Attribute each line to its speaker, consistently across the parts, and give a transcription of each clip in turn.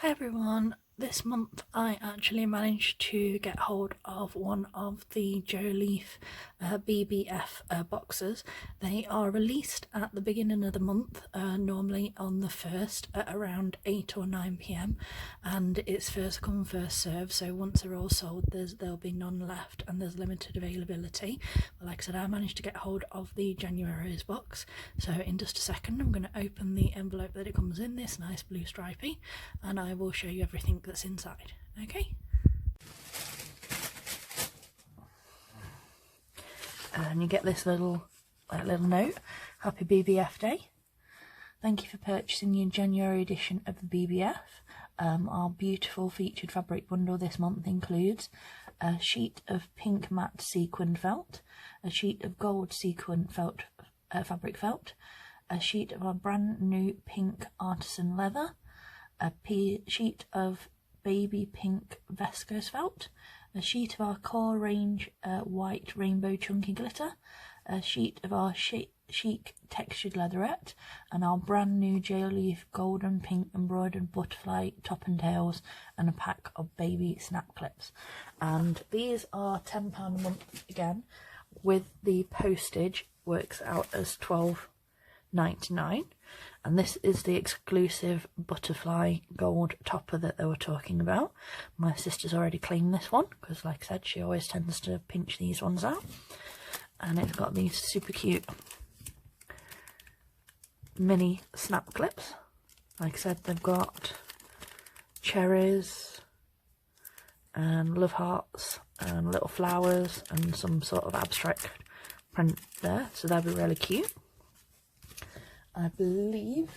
Speaker 1: Hi everyone, this month I actually managed to get hold of one of the Jolif'S BBF boxes. They are released at the beginning of the month, normally on the 1st at around 8 or 9 p.m, and it's first come first serve, so once they're all sold there'll be none left and there's limited availability. But like I said, I managed to get hold of the January's box, so in just a second I'm going to open the envelope that it comes in, this nice blue stripy, and I will show you everything that's inside. Okay, and you get this little note: happy BBF day, thank you for purchasing your January edition of the BBF. Our beautiful featured fabric bundle this month includes a sheet of pink matte sequin felt, a sheet of gold sequin felt, fabric felt, a sheet of our brand new pink artisan leather, a sheet of baby pink viscose felt, a sheet of our core range white rainbow chunky glitter, a sheet of our chic textured leatherette, and our brand new Jolif'S golden pink embroidered butterfly top and tails, and a pack of baby snap clips. And these are £10 a month again, with the postage works out as £12.99. And this is the exclusive butterfly gold topper that they were talking about. My sister's already claimed this one because, like I said, she always tends to pinch these ones out. And it's got these super cute mini snap clips. Like I said, they've got cherries and love hearts and little flowers and some sort of abstract print there, so they'll be really cute. I believe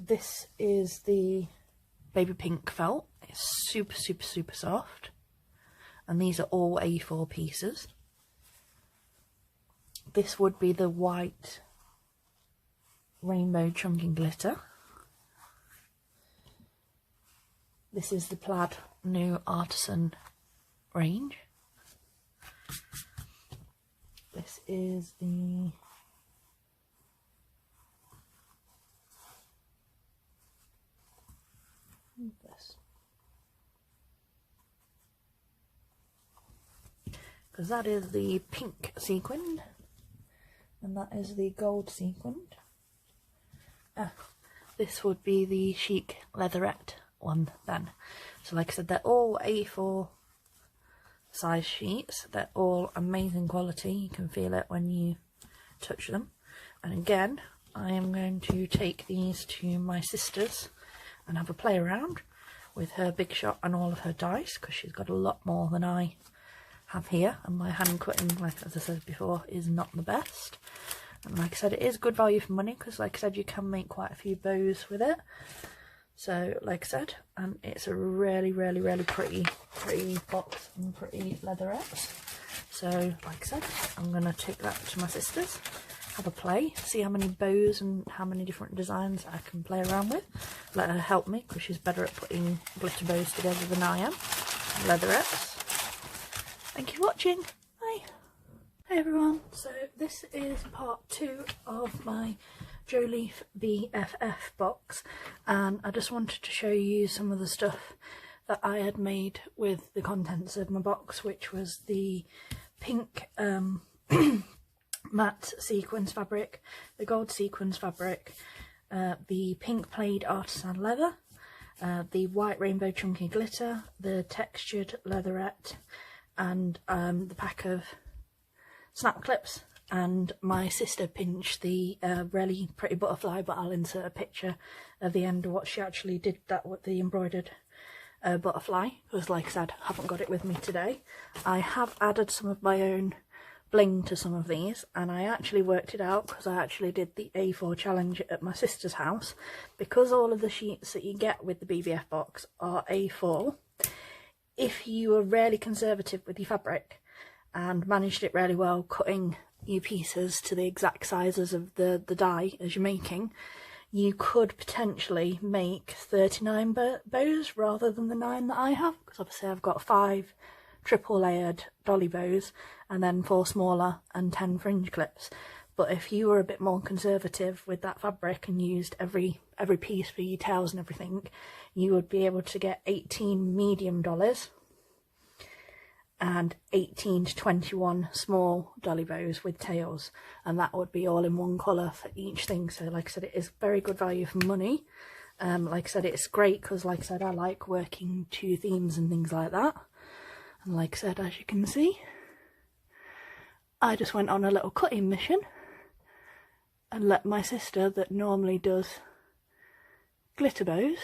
Speaker 1: this is the baby pink felt. It's super soft, and these are all A4 pieces. This would be the white rainbow chunky glitter. This is the plaid new artisan range. This is the because that is the pink sequined, and that is the gold sequined. This would be the chic leatherette one then. So like I said, they're all A4 size sheets. They're all amazing quality. You can feel it when you touch them. And again, I am going to take these to my sister's and have a play around with her big shot and all of her dice, because she's got a lot more than I have here, and my hand cutting, like as I said before, is not the best. And like I said, it is good value for money, because like I said, you can make quite a few bows with it. So like I said, and it's a really pretty box and pretty leatherettes. So like I said, I'm going to take that to my sister's, have a play, see how many bows and how many different designs I can play around with. Let her help me, because she's better at putting glitter bows together than I am. Leatherettes. Thank you for watching. Bye. Hey everyone, so this is part 2 of my Jolif'S BFF box, and I just wanted to show you some of the stuff that I had made with the contents of my box, which was the pink matte sequins fabric, the gold sequins fabric, the pink plaid artisan leather, the white rainbow chunky glitter, the textured leatherette, and the pack of snap clips. And my sister pinched the really pretty butterfly, but I'll insert a picture at the end of what she actually did that with the embroidered butterfly, because like I said, I haven't got it with me today. I have added some of my own bling to some of these, and I actually worked it out because I actually did the A4 challenge at my sister's house. Because all of the sheets that you get with the BBF box are A4, if you are really conservative with your fabric and managed it really well, cutting your pieces to the exact sizes of the die as you're making, you could potentially make 39 bows rather than the 9 that I have, because obviously I've got 5 triple layered dolly bows and then 4 smaller and 10 fringe clips. But if you were a bit more conservative with that fabric and used every piece for your tails and everything, you would be able to get 18 medium dollies and 18 to 21 small dolly bows with tails, and that would be all in one colour for each thing. So like I said, it is very good value for money. Like I said, it's great because like I said, I like working to themes and things like that. And like I said, as you can see, I just went on a little cutting mission and let my sister, that normally does glitter bows,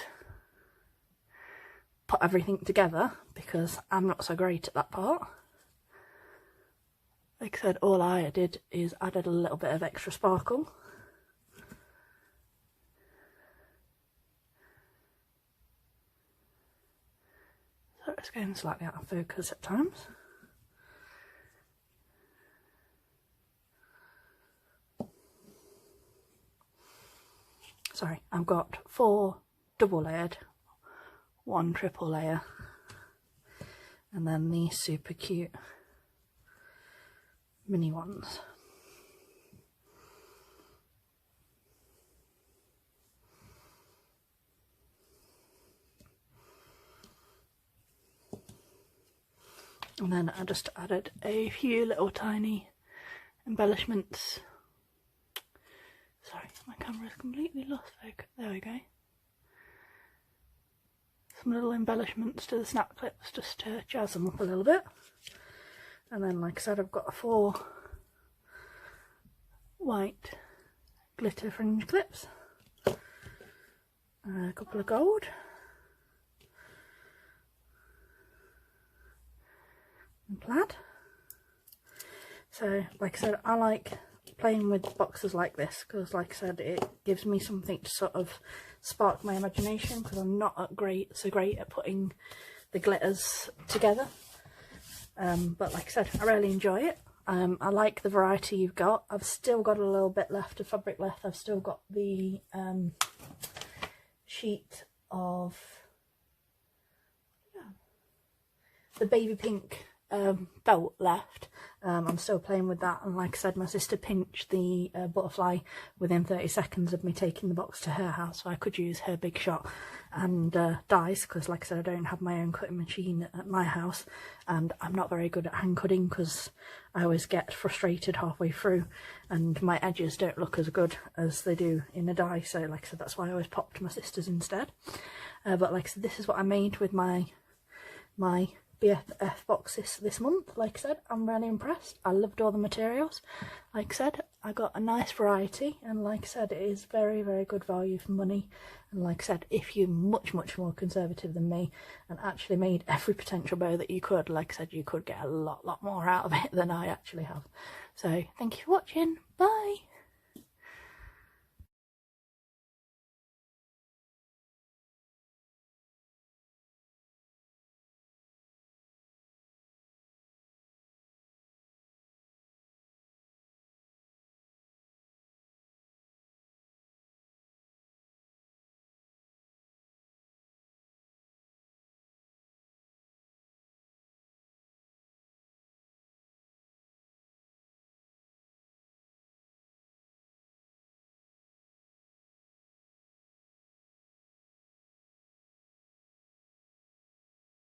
Speaker 1: put everything together because I'm not so great at that part. Like I said, all I did is added a little bit of extra sparkle. So it's going slightly out of focus at times. Sorry, I've got 4 double layered, 1 triple layer, and then these super cute mini ones. And then I just added a few little tiny embellishments. Sorry, my camera's completely lost focus. There we go. Some little embellishments to the snap clips just to jazz them up a little bit. And then, like I said, I've got 4 white glitter fringe clips, a couple of gold, and plaid. So, like I said, I like playing with boxes like this because, like I said, it gives me something to sort of spark my imagination because I'm not so great at putting the glitters together. But like I said, I really enjoy it. I like the variety you've got. I've still got a little bit left of fabric left. I've still got the sheet of the baby pink felt left. I'm still playing with that, and like I said, my sister pinched the butterfly within 30 seconds of me taking the box to her house, so I could use her big shot and dies because, like I said, I don't have my own cutting machine at my house, and I'm not very good at hand cutting because I always get frustrated halfway through and my edges don't look as good as they do in a die. So like I said, that's why I always popped my sister's instead. But like I said, this is what I made with my BFF boxes this month. Like I said, I'm really impressed. I loved all the materials. Like I said, I got a nice variety, and like I said, it is very, very good value for money. And like I said, if you're much more conservative than me and actually made every potential bow that you could, like I said, you could get a lot more out of it than I actually have. So thank you for watching. Bye.